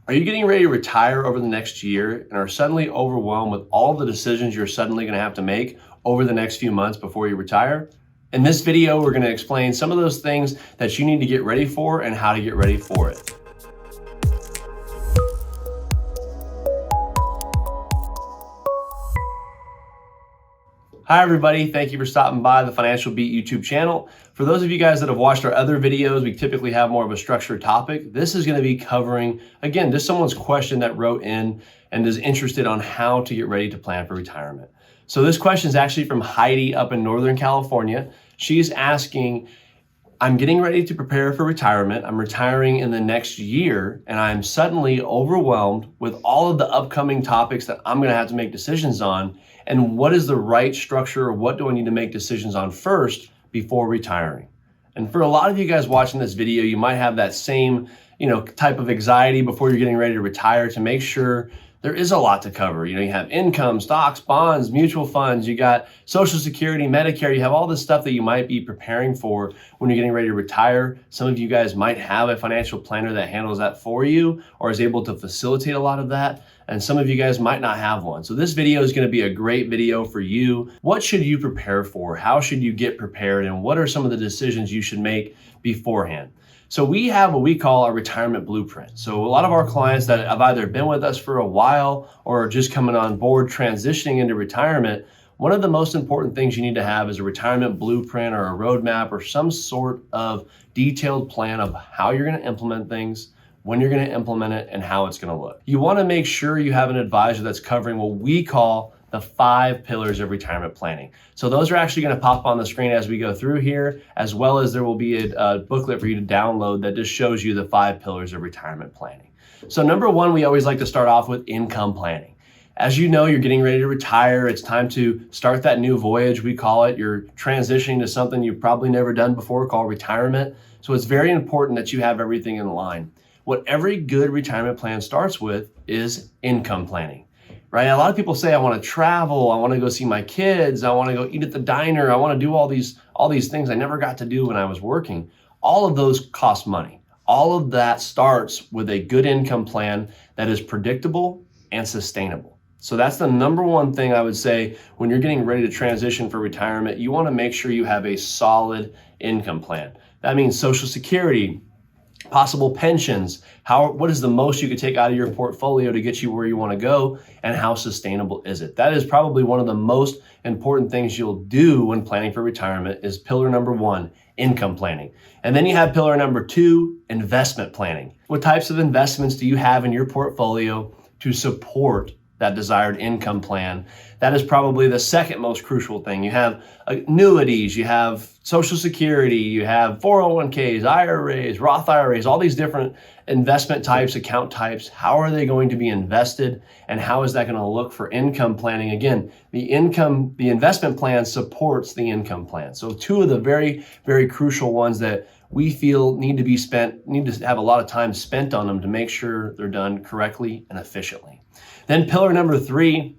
Are you getting ready to retire over the next year and are suddenly overwhelmed with all the decisions you're suddenly going to have to make over the next few months before you retire? In this video, we're going to explain some of those things that you need to get ready for and how to get ready for it. Hi everybody, thank you for stopping by the Financial Beat YouTube channel. For those of you guys that have watched our other videos, we typically have more of a structured topic. This is going to be covering, again, just someone's question that wrote in and is interested on how to get ready to plan for retirement. So this question is actually from Heidi up in Northern California. She's asking, I'm getting ready to prepare for retirement. I'm retiring in the next year, and I'm suddenly overwhelmed with all of the upcoming topics that I'm going to have to make decisions on. And what is the right structure, or what do I need to make decisions on first before retiring? And for a lot of you guys watching this video, you might have that same, type of anxiety before you're getting ready to retire to make sure. There is a lot to cover. You have income, stocks, bonds, mutual funds, you got Social Security, Medicare, you have all this stuff that you might be preparing for when you're getting ready to retire. Some of you guys might have a financial planner that handles that for you or is able to facilitate a lot of that. And some of you guys might not have one. So this video is going to be a great video for you. What should you prepare for? How should you get prepared? And what are some of the decisions you should make beforehand? So we have what we call our retirement blueprint. So a lot of our clients that have either been with us for a while or are just coming on board transitioning into retirement, one of the most important things you need to have is a retirement blueprint or a roadmap or some sort of detailed plan of how you're going to implement things, when you're going to implement it, and how it's going to look. You want to make sure you have an advisor that's covering what we call the 5 pillars of retirement planning. So those are actually going to pop on the screen as we go through here, as well as there will be a booklet for you to download that just shows you the 5 pillars of retirement planning. So number one, we always like to start off with income planning. As you know, you're getting ready to retire. It's time to start that new voyage, we call it. You're transitioning to something you've probably never done before called retirement. So it's very important that you have everything in line. What every good retirement plan starts with is income planning. Right? A lot of people say, I want to travel, I want to go see my kids, I want to go eat at the diner, I want to do all these things I never got to do when I was working. All of those cost money. All of that starts with a good income plan that is predictable and sustainable. So that's the number one thing I would say when you're getting ready to transition for retirement. You want to make sure you have a solid income plan. That means Social Security, possible pensions, what is the most you could take out of your portfolio to get you where you want to go, and how sustainable is it? That is probably one of the most important things you'll do when planning for retirement is pillar number 1, income planning. And then you have pillar number 2, investment planning. What types of investments do you have in your portfolio to support that desired income plan? That is probably the second most crucial thing. You have annuities, you have Social Security, you have 401ks, IRAs, Roth IRAs, all these different investment types, account types. How are they going to be invested, and how is that going to look for income planning? Again, the investment plan supports the income plan. So 2 of the very, very crucial ones that we feel need to have a lot of time spent on them to make sure they're done correctly and efficiently. Then pillar number 3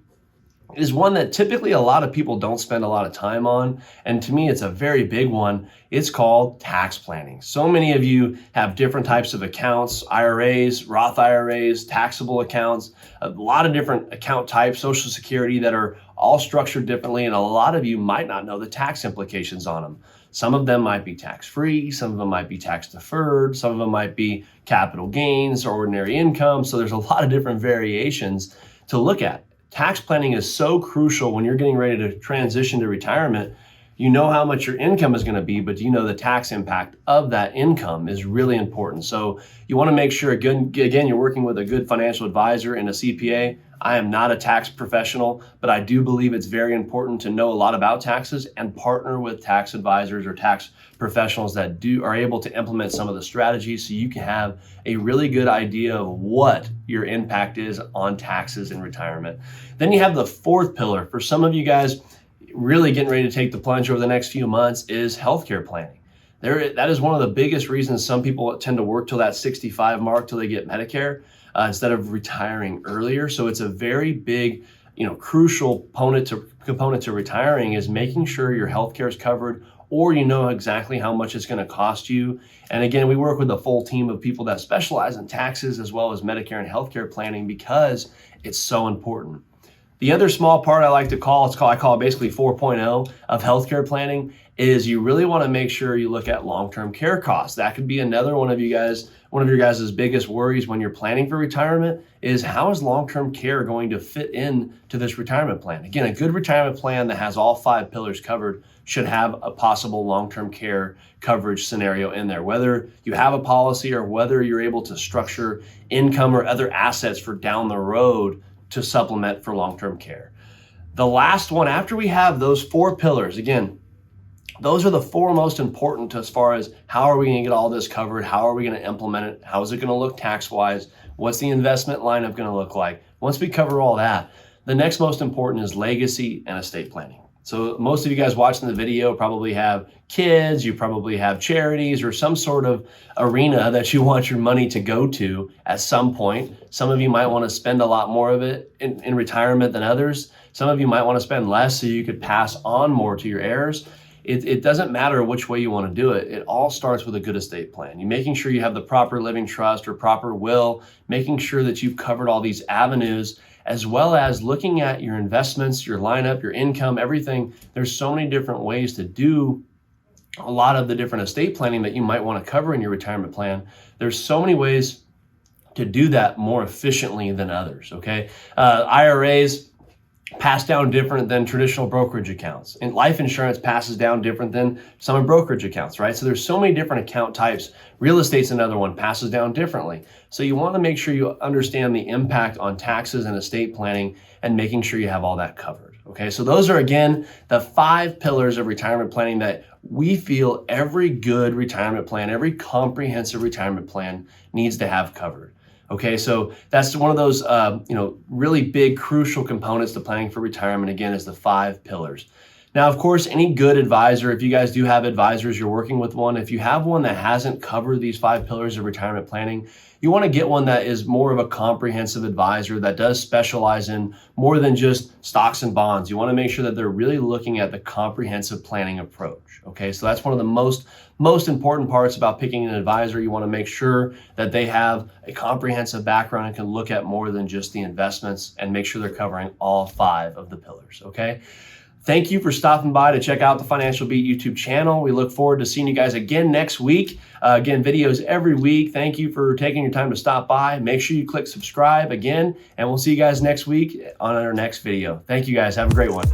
is one that typically a lot of people don't spend a lot of time on. And to me, it's a very big one. It's called tax planning. So many of you have different types of accounts, IRAs, Roth IRAs, taxable accounts, a lot of different account types, Social Security, that are all structured differently. And a lot of you might not know the tax implications on them. Some of them might be tax-free, some of them might be tax-deferred, some of them might be capital gains or ordinary income. So there's a lot of different variations to look at. Tax planning is so crucial when you're getting ready to transition to retirement. You know how much your income is going to be, but do you know the tax impact of that income is really important. So you want to make sure, again, you're working with a good financial advisor and a CPA. I am not a tax professional, but I do believe it's very important to know a lot about taxes and partner with tax advisors or tax professionals that are able to implement some of the strategies so you can have a really good idea of what your impact is on taxes in retirement. Then you have the 4th pillar. For some of you guys really getting ready to take the plunge over the next few months is healthcare planning. That is one of the biggest reasons some people tend to work till that 65 mark till they get Medicare instead of retiring earlier. So it's a very big, crucial component to retiring is making sure your healthcare is covered or you know exactly how much it's going to cost you. And again, we work with a full team of people that specialize in taxes as well as Medicare and healthcare planning because it's so important. The other small part I like to I call it basically 4.0 of healthcare planning, is you really want to make sure you look at long-term care costs. That could be another one of your guys' biggest worries when you're planning for retirement, is how is long-term care going to fit in to this retirement plan? Again, a good retirement plan that has all 5 pillars covered should have a possible long-term care coverage scenario in there, whether you have a policy or whether you're able to structure income or other assets for down the road to supplement for long-term care. The last one, after we have those 4 pillars, again, those are the 4 most important as far as how are we going to get all this covered? How are we going to implement it? How is it going to look tax-wise? What's the investment lineup going to look like? Once we cover all that, the next most important is legacy and estate planning. So most of you guys watching the video probably have kids, you probably have charities or some sort of arena that you want your money to go to at some point. Some of you might want to spend a lot more of it in retirement than others. Some of you might want to spend less so you could pass on more to your heirs. It doesn't matter which way you want to do it. It all starts with a good estate plan. You're making sure you have the proper living trust or proper will, making sure that you've covered all these avenues, as well as looking at your investments, your lineup, your income, everything. There's so many different ways to do a lot of the different estate planning that you might want to cover in your retirement plan. There's so many ways to do that more efficiently than others, okay? IRAs pass down different than traditional brokerage accounts. And life insurance passes down different than some of brokerage accounts, right? So there's so many different account types. Real estate's another one, passes down differently. So you want to make sure you understand the impact on taxes and estate planning and making sure you have all that covered. Okay, so those are, again, the 5 pillars of retirement planning that we feel every good retirement plan, every comprehensive retirement plan needs to have covered. Okay, so that's one of those really big, crucial components to planning for retirement, again, is the 5 pillars. Now, of course, any good advisor, if you guys do have advisors, you're working with one, if you have one that hasn't covered these 5 pillars of retirement planning, you want to get one that is more of a comprehensive advisor that does specialize in more than just stocks and bonds. You want to make sure that they're really looking at the comprehensive planning approach. Okay, so that's one of the most important parts about picking an advisor. You want to make sure that they have a comprehensive background and can look at more than just the investments and make sure they're covering all 5 of the pillars. Okay. Thank you for stopping by to check out the Financial Beat YouTube channel. We look forward to seeing you guys again next week. Again, videos every week. Thank you for taking your time to stop by. Make sure you click subscribe again, and we'll see you guys next week on our next video. Thank you guys. Have a great one.